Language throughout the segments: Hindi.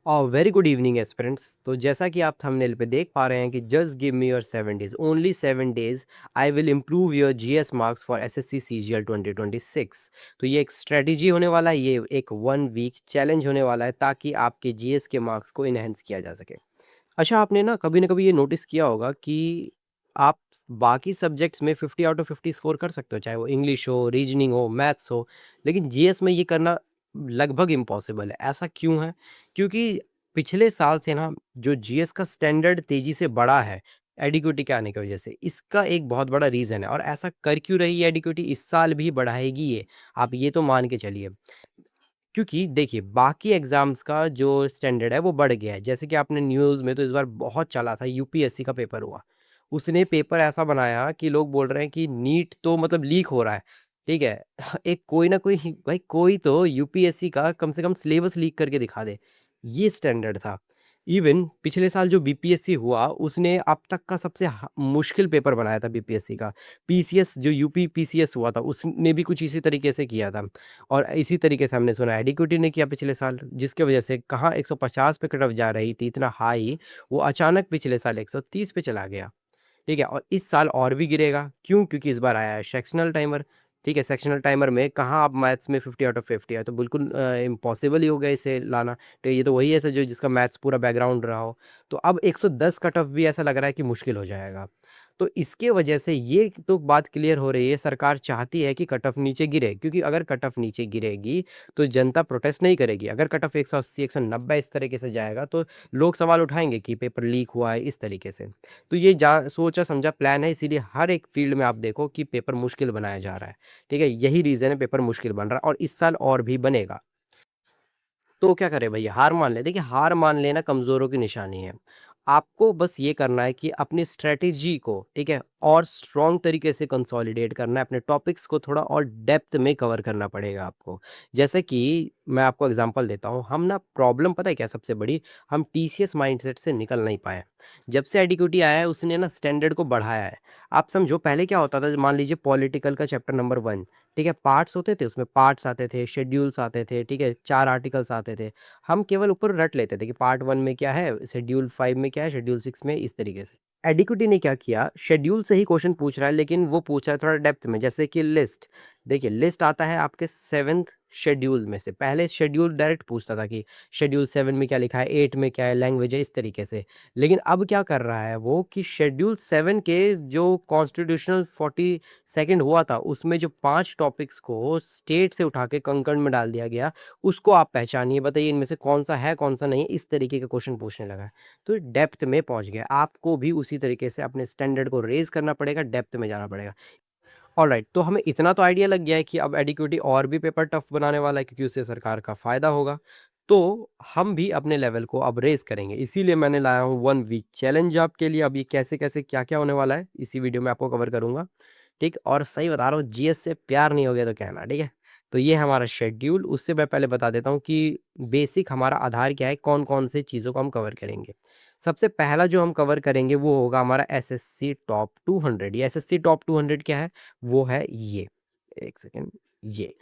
Very good evening aspirants. तो जैसा कि आप थंबनेल पे देख पा रहे हैं कि just give me your 7 days, only 7 days, I will improve your GS marks for SSC CGL 2026। तो ये एक स्ट्रेटजी होने वाला है, ये एक 1 वीक चैलेंज होने वाला है ताकि आपके जीएस के मार्क्स को इनहेंस किया जा सके। अच्छा, आपने ना कभी ये नोटिस किया होगा कि आप बाकी सब्जेक्ट्स में 50 आउट ऑफ 50 स्कोर कर सकते हो, चाहे वो इंग्लिश हो, रीजनिंग हो, मैथ्स हो, लेकिन जीएस में ये करना लगभग इम्पॉसिबल है। ऐसा क्यों है? क्योंकि पिछले साल से ना जो जीएस का स्टैंडर्ड तेजी से बढ़ा है एडिक्विटी के आने की वजह से, इसका एक बहुत बड़ा रीज़न है। और ऐसा कर क्यों रही है एडिक्विटी, इस साल भी बढ़ाएगी ये, आप ये तो मान के चलिए। क्योंकि देखिए, बाकी एग्ज़ाम्स का जो स्टैंडर्ड है वो बढ़ गया है। जैसे कि आपने न्यूज़ में तो इस बार बहुत चला था, यूपीएससी का पेपर हुआ। उसने पेपर ऐसा बनाया कि लोग बोल रहे हैं कि नीट तो मतलब लीक हो रहा है, ठीक है? एक कोई ना कोई भाई कोई तो यूपीएससी का कम से कम सिलेबस लीक करके दिखा दे, ये स्टैंडर्ड था। इवन पिछले साल जो बीपीएससी हुआ, उसने अब तक का सबसे मुश्किल पेपर बनाया था बीपीएससी का। पीसीएस जो यूपी पीसीएस हुआ था, उसने भी कुछ इसी तरीके से किया था। और इसी तरीके से हमने सुना एडिक्विटी ने किया पिछले साल, जिसकी वजह से कहाँ 150 पे कट ऑफ जा रही थी इतना हाई, वो अचानक पिछले साल 130 पे चला गया। ठीक है? और इस साल और भी गिरेगा, क्यों? क्योंकि इस बार आया है सेक्शनल टाइमर। ठीक है? सेक्शनल टाइमर में कहाँ आप मैथ्स में 50 आउट ऑफ 50 है, तो बिल्कुल इम्पॉसिबल ही हो गया इसे लाना। तो ये तो वही है जो जिसका मैथ्स पूरा बैकग्राउंड रहा हो। तो अब 110 कट ऑफ भी ऐसा लग रहा है कि मुश्किल हो जाएगा। तो इसके वजह से ये तो बात क्लियर हो रही है, सरकार चाहती है कि कट ऑफ नीचे गिरे, क्योंकि अगर कट ऑफ नीचे गिरेगी तो जनता प्रोटेस्ट नहीं करेगी। अगर कट ऑफ 180 190 इस तरीके से जाएगा तो लोग सवाल उठाएंगे कि पेपर लीक हुआ है इस तरीके से। तो ये जा सोचा समझा प्लान है, इसीलिए हर एक फील्ड में आप देखो कि पेपर मुश्किल बनाया जा रहा है। ठीक है? यही रीज़न है, पेपर मुश्किल बन रहा है और इस साल और भी बनेगा। तो क्या करें भैया, हार मान लें। देखिए, हार मान लेना कमज़ोरों की निशानी है। आपको बस ये करना है कि अपनी स्ट्रैटेजी को, ठीक है, और स्ट्रॉन्ग तरीके से कंसोलिडेट करना है, अपने टॉपिक्स को थोड़ा और डेप्थ में कवर करना पड़ेगा आपको। जैसे कि मैं आपको एग्ज़ाम्पल देता हूँ, हम ना प्रॉब्लम पता है क्या सबसे बड़ी, हम टीसीएस माइंडसेट से निकल नहीं पाए। जब से एडीक्यूटी आया है उसने ना स्टैंडर्ड को बढ़ाया है। आप समझो पहले क्या होता था, मान लीजिए पॉलिटिकल का चैप्टर नंबर 1, ठीक है, पार्ट्स होते थे, उसमें पार्ट्स आते थे, शेड्यूल्स आते थे, ठीक है, 4 आर्टिकल्स आते थे। हम केवल ऊपर रट लेते थे कि पार्ट 1 में क्या है, शेड्यूल 5 में क्या है, शेड्यूल 6 में इस तरीके से। एडीक्विटी ने क्या किया, शेड्यूल से ही क्वेश्चन पूछ रहा है, लेकिन वो पूछ रहा है थोड़ा डेप्थ में, जैसे कि लिस्ट। देखिए, लिस्ट आता है आपके 7th शेड्यूल में से। पहले शेड्यूल डायरेक्ट पूछता था कि शेड्यूल 7 में क्या लिखा है, 8 में क्या है, लैंग्वेज है, इस तरीके से। लेकिन अब क्या कर रहा है वो कि शेड्यूल 7 के जो कॉन्स्टिट्यूशनल 42nd हुआ था, उसमें जो 5 टॉपिक्स को स्टेट से उठा के कंकर्ड में डाल दिया गया, उसको आप पहचानिए, बताइए इनमें से कौन-सा है, कौन-सा नहीं है, इस तरीके का क्वेश्चन पूछने लगा है। तो डेप्थ में पहुँच गया। आपको भी उसी तरीके से अपने स्टैंडर्ड को रेज़ करना पड़ेगा, डेप्थ में जाना पड़ेगा। ऑलराइट, तो हमें इतना तो आइडिया लग गया है कि अब एडिक्विटी और भी पेपर टफ बनाने वाला है, क्योंकि उससे सरकार का फ़ायदा होगा। तो हम भी अपने लेवल को अब रेज़ करेंगे। इसीलिए मैंने लाया हूँ 1 वीक चैलेंज आपके लिए। अब ये कैसे-कैसे, क्या-क्या होने वाला है, इसी वीडियो में आपको कवर करूँगा। ठीक? और सही बता रहा हूँ, जीएस से प्यार नहीं हो गया तो कहना, ठीक है? तो ये है हमारा शेड्यूल। उससे मैं पहले बता देता हूँ कि बेसिक हमारा आधार क्या है, कौन-कौन से चीज़ों को हम कवर करेंगे। सबसे पहला जो हम कवर करेंगे वो होगा हमारा एसएससी टॉप 200। ये एसएससी टॉप 200 क्या है? वो है ये। एक सेकंड, ये।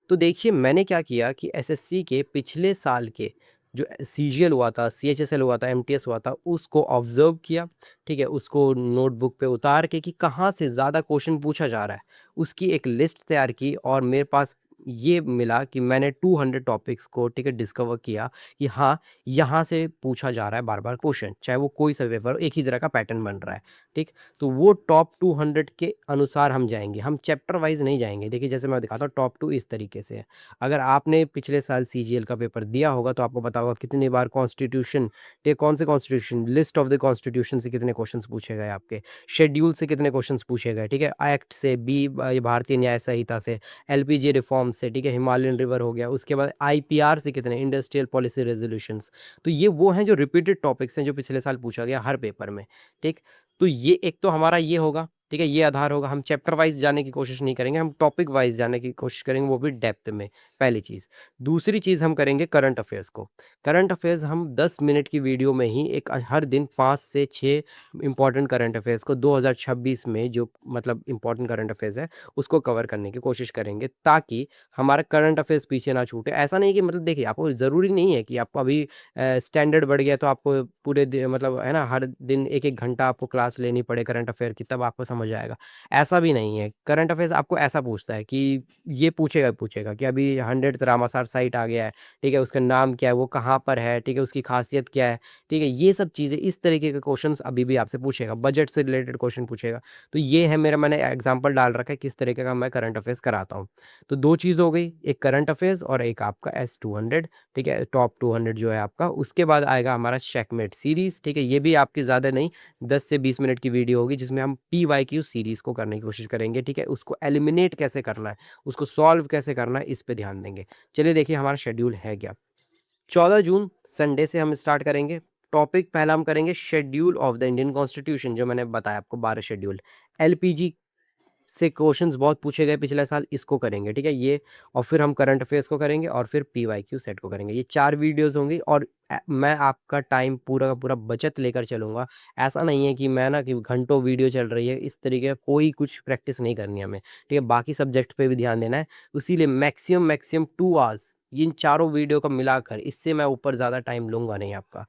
तो देखिए, मैंने क्या किया कि एसएससी के पिछले साल के जो सीजीएल हुआ था, सीएचएसएल हुआ था, एमटीएस हुआ था, उसको ऑब्ज़र्व किया, ठीक है? उसको नोटबुक पे उतार के कि कहाँ से ज़्यादा क्वेश्चन पूछा जा रहा है, उसकी एक लिस्ट तैयार की और मेरे पास ये मिला कि मैंने 200 टॉपिक्स को, ठीक है, डिस्कवर किया कि हाँ, यहाँ से पूछा जा रहा है बार-बार क्वेश्चन, चाहे वो कोई सा पेपर हो, एक ही तरह का पैटर्न बन रहा है, ठीक? तो वो टॉप 200 के अनुसार हम जाएँगे, हम चैप्टर वाइज़ नहीं जाएँगे। देखिए, जैसे मैं दिखाता हूँ, टॉप 2 इस तरीके से है। अगर आपने पिछले साल सीजीएल का पेपर दिया होगा तो आपको पता होगा कितनी बार कॉन्स्टिट्यूशन, ये कौन से constitution, list of the constitution से कितने क्वेश्चंस पूछे गए आपके, शेड्यूल से कितने क्वेश्चंस पूछे गए, ठीक है? एक्ट से, ये भारतीय न्याय संहिता से, एलपीजी रिफॉर्म से, ठीक है? हिमालयन रिवर हो गया, उसके बाद आईपीआर से कितने, इंडस्ट्रियल पॉलिसी रेज़ोल्यूशंस। तो ये वो हैं जो रिपीटेड टॉपिक्स हैं जो पिछले साल पूछा गया हर पेपर में, ठीक? तो ये एक तो हमारा ये होगा, ठीक है, ये आधार होगा। हम चैप्टर वाइज जाने की कोशिश नहीं करेंगे, हम टॉपिक वाइज जाने की कोशिश करेंगे, वो भी डेप्थ में, पहली चीज़। दूसरी चीज़ हम करेंगे करंट अफेयर्स को। करंट अफेयर्स हम 10 मिनट की वीडियो में ही एक हर दिन 5 से 6 इंपॉर्टेंट करंट अफेयर्स को 2026 में जो मतलब इंपॉर्टेंट करंट अफेयर्स है, उसको कवर करने की कोशिश करेंगे, ताकि हमारा करंट अफेयर्स पीछे ना छूटे। ऐसा नहीं कि मतलब देखिए, आपको ज़रूरी नहीं है कि आपको अभी स्टैंडर्ड बढ़ गया तो आपको पूरे मतलब है ना, हर दिन 1-1 घंटा आपको क्लास लेनी पड़े करंट अफेयर की, तब आपको समझ आएगा। ऐसा भी नहीं है। करंट अफेयर्स आपको ऐसा पूछता है कि ये पूछेगा पूछेगा कि अभी 100th रामासार साइट आ गया है, ठीक है? उसका नाम क्या है? वो कहाँ पर है? ठीक है? उसकी खासियत क्या है? ठीक है? ये सब चीज़ें, इस तरीके के क्वेश्चंस अभी भी आपसे पूछेगा, बजट से रिलेटेड क्वेश्चन पूछेगा। तो ये है मेरा, मैंने एग्ज़ाम्पल डाल रखा है किस तरीके का मैं करंट अफेयर्स कराता हूँ। तो 2 चीज़ हो गई, एक करंट अफेयर्स और एक आपका S200, ठीक है? टॉप 200 जो है आपका। उसके बाद आएगा हमारा चेकमेट सीरीज़, ठीक है? ये भी आपकी ज़्यादा नहीं, 10 से 20 मिनट की वीडियो होगी, जिसमें हम पीवाईक्यू सीरीज़ को करने की कोशिश करेंगे, ठीक है? उसको एलिमिनेट कैसे करना है, उसको सॉल्व कैसे करना है, इस पे ध्यान देंगे। चलिए देखिए हमारा शेड्यूल है क्या। 14 जून संडे से हम स्टार्ट करेंगे। टॉपिक पहला हम करेंगे schedule of the Indian constitution, जो मैंने बताया आपको 12 शेड्यूल। एलपीजी से क्वेश्चंस बहुत पूछे गए पिछले साल, इसको करेंगे, ठीक है? ये, और फिर हम करंट अफेयर्स को करेंगे और फिर पीवाईक्यू सेट को करेंगे। ये 4 वीडियोज़ होंगी और मैं आपका टाइम पूरा का पूरा बचत लेकर चलूँगा। ऐसा नहीं है कि मैं ना कि घंटों वीडियो चल रही है, इस तरीके का कोई कुछ प्रैक्टिस नहीं करनी है हमें, ठीक है? बाकी सब्जेक्ट पे भी ध्यान देना है। इसीलिए मैक्सिमम 2 आवर्स इन चारों वीडियो को मिलाकर, इससे मैं ऊपर ज़्यादा टाइम लूँगा नहीं आपका।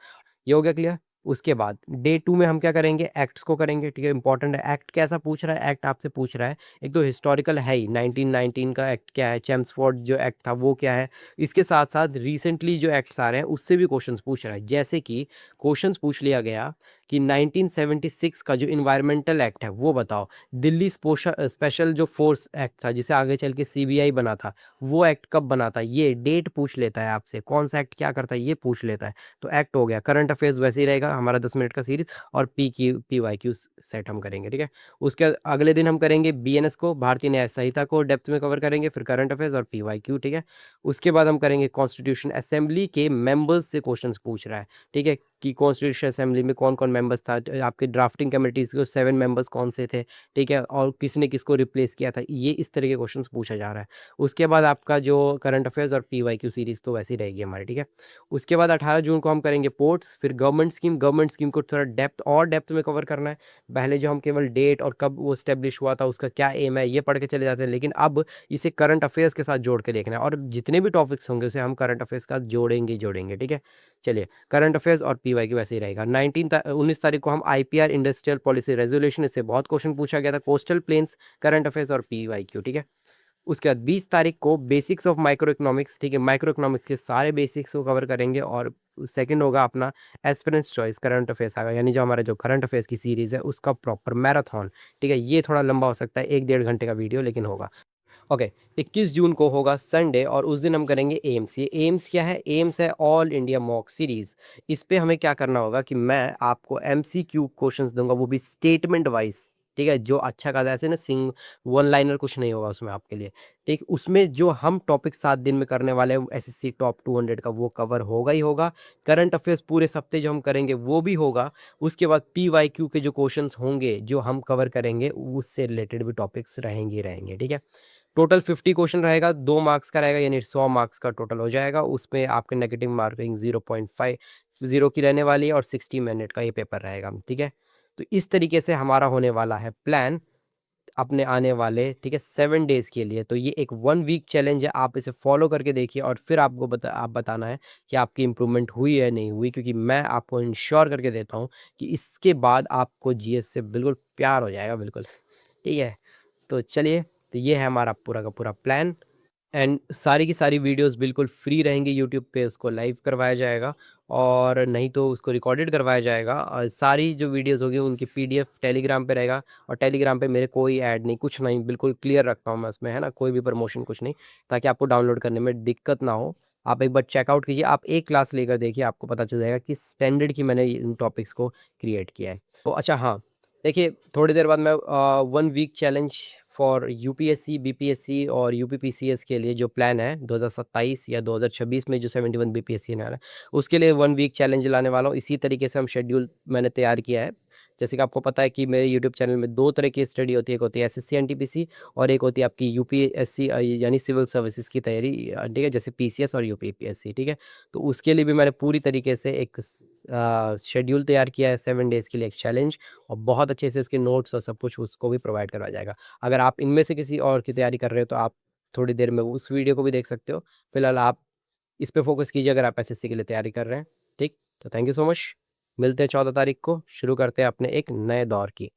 ये हो गया क्लियर? उसके बाद डे 2 में हम क्या करेंगे, एक्ट्स को करेंगे, ठीक है? इंपॉर्टेंट है। एक्ट कैसा पूछ रहा है? एक्ट आपसे पूछ रहा है, एक तो हिस्टोरिकल है ही, 1919 का एक्ट क्या है, चेम्सफोर्ड जो एक्ट था वो क्या है, इसके साथ-साथ रिसेंटली जो एक्ट्स आ रहे हैं उससे भी क्वेश्चंस पूछ रहा है। जैसे कि क्वेश्चंस पूछ लिया गया कि 1976 का जो एनवायरमेंटल एक्ट है वो बताओ। दिल्ली स्पेशल जो फोर्स एक्ट था, जिसे आगे चल के सीबीआई बना था, वो एक्ट कब बना था? ये डेट पूछ लेता है आपसे, कौन-सा एक्ट क्या करता है ये पूछ लेता है। तो एक्ट हो गया। करंट अफेयर्स वैसे ही रहेगा हमारा 10 मिनट का सीरीज़, और पीवाईक्यू सेट हम करेंगे, ठीक है? उसके अगले दिन हम करेंगे बीएनएस को, भारतीय न्याय संहिता को डेप्थ में कवर करेंगे, फिर करंट अफेयर्स और पीवाईक्यू, ठीक है? उसके बाद हम करेंगे कॉन्स्टिट्यूशन असेंबली के मेंबर्स से क्वेश्चंस पूछ रहा है, ठीक है? कि कॉन्स्टिट्यूशन असेंबली में कौन-कौन मेंबर्स था, आपके ड्राफ्टिंग कमिटीज़ के 7 मेंबर्स कौन से थे, ठीक है? और किसने किसको रिप्लेस किया था, ये इस तरह के क्वेश्चंस पूछा जा रहा है। उसके बाद आपका जो करंट अफेयर्स और पीवाईक्यू सीरीज़ तो वैसी रहेगी हमारी, ठीक है? उसके बाद 18 जून को हम करेंगे पोर्ट्स, फिर गवर्नमेंट स्कीम को थोड़ा डेप्थ में कवर करना है। पहले जो हम केवल डेट और कब वो एस्टेब्लिश हुआ था, उसका क्या एम है, ये पढ़ के चले जाते हैं, लेकिन अब इसे करंट अफेयर्स के साथ जोड़ के देखना है, और जितने भी टॉपिक्स होंगे उसे हम करंट अफेयर्स के साथ जोड़ेंगे ही जोड़ेंगे, ठीक है? चलिए, करंट अफेयर्स और पीवाईक्यू वैसे ही रहेगा। 19 तारीख को हम आईपीआर इंडस्ट्रियल पॉलिसी रेजोल्यूशन, इससे बहुत क्वेश्चन पूछा गया था, कोस्टल प्लेन्स, करंट अफेयर्स और पीवाईक्यू, ठीक है? उसके बाद 20 तारीख को बेसिक्स ऑफ माइक्रो इकोनॉमिक्स, ठीक है? माइक्रो इकोनॉमिक्स के सारे बेसिक्स को कवर करेंगे, और सेकंड होगा अपना एस्पिरेंट्स चॉइस करंट अफेयर्स आएगा, यानी जो हमारा जो करंट अफेयर्स की सीरीज़ है उसका प्रॉपर मैराथन, ठीक है? ये थोड़ा लंबा हो सकता है, 1 डेढ़ घंटे का वीडियो, लेकिन होगा। ओके, 21 जून को होगा संडे, और उस दिन हम करेंगे एम्स। ये एम्स क्या है? एम्स है ऑल इंडिया मॉक सीरीज़। इस पे हमें क्या करना होगा कि मैं आपको एमसीक्यू क्वेश्चंस दूँगा, वो भी स्टेटमेंट वाइज़, ठीक है? जो अच्छा खासा, ऐसे ना वन लाइनर कुछ नहीं होगा उसमें आपके लिए, ठीक? उसमें जो हम टॉपिक 7 दिन में करने वाले हैं एसएससी टॉप 200 का, वो कवर होगा ही होगा। करंट अफेयर्स पूरे सप्ते जो हम करेंगे वो भी होगा। उसके बाद पीवाईक्यू के जो क्वेश्चंस होंगे जो हम कवर करेंगे, उससे रिलेटेड भी टॉपिक्स रहेंगे ही रहेंगे, ठीक है? टोटल 50 क्वेश्चन रहेगा, 2 मार्क्स का रहेगा, यानी 100 मार्क्स का टोटल हो जाएगा। उसमें आपके नेगेटिव मार्किंग 0.50 की रहने वाली है, और 60 मिनट का ये पेपर रहेगा, ठीक है? तो इस तरीके से हमारा होने वाला है प्लान अपने आने वाले, ठीक है, 7 डेज़ के लिए। तो ये एक 1 वीक चैलेंज है, आप इसे फॉलो करके देखिए, और फिर आप बताना है कि आपकी इम्प्रूवमेंट हुई है नहीं हुई, क्योंकि मैं आपको इंश्योर करके देता हूँ कि इसके बाद आपको जीएस से बिल्कुल प्यार हो जाएगा, बिल्कुल, ठीक है? तो चलिए, तो ये है हमारा पूरा का पूरा प्लान, एंड सारी की सारी वीडियोस बिल्कुल फ्री रहेंगी यूट्यूब पे, उसको लाइव करवाया जाएगा, और नहीं तो उसको रिकॉर्डेड करवाया जाएगा, और सारी जो वीडियोस होगी उनकी पीडीएफ टेलीग्राम पे रहेगा, और टेलीग्राम पे मेरे कोई ऐड नहीं, कुछ नहीं, बिल्कुल क्लियर रखता हूँ मैं उसमें, है ना? कोई भी प्रमोशन कुछ नहीं, ताकि आपको डाउनलोड करने में दिक्कत ना हो। आप एक बार चेकआउट कीजिए, आप एक क्लास लेकर देखिए, आपको पता चल जाएगा किस स्टैंडर्ड की मैंने इन टॉपिक्स को क्रिएट किया है। तो अच्छा हाँ, देखिए थोड़ी देर बाद मैं 1 week challenge for UPSC, BPSC और यूपीपीसीएस के लिए जो प्लान है 2027 या 2026 में जो 71 बीपीएससी ने आ रहा है, उसके लिए 1 वीक चैलेंज लाने वाला हूँ। इसी तरीके से हम शेड्यूल मैंने तैयार किया है, जैसे कि आपको पता है कि मेरे यूट्यूब चैनल में 2 तरह की स्टडी होती है, एक होती है एसएससी एनटीपीसी और एक होती है आपकी यूपीएससी यानी सिविल सर्विसेज़ की तैयारी ठीक है, जैसे पीसीएस और यूपीपीएससी, ठीक है? तो उसके लिए भी मैंने पूरी तरीके से एक शेड्यूल तैयार किया है 7 डेज़ के लिए एक चैलेंज और बहुत अच्छे से इसके नोट्स और सब कुछ उसको भी प्रोवाइड करवाया जाएगा। अगर आप इनमें से किसी और की तैयारी कर रहे हो तो आप थोड़ी देर में उस वीडियो को भी देख सकते हो। फिलहाल आप इस पे फ़ोकस कीजिए अगर आप एसएससी के लिए तैयारी कर रहे हैं, ठीक? तो थैंक यू सो मच। मिलते हैं 14 तारीख को, शुरू करते हैं अपने एक नए दौर की।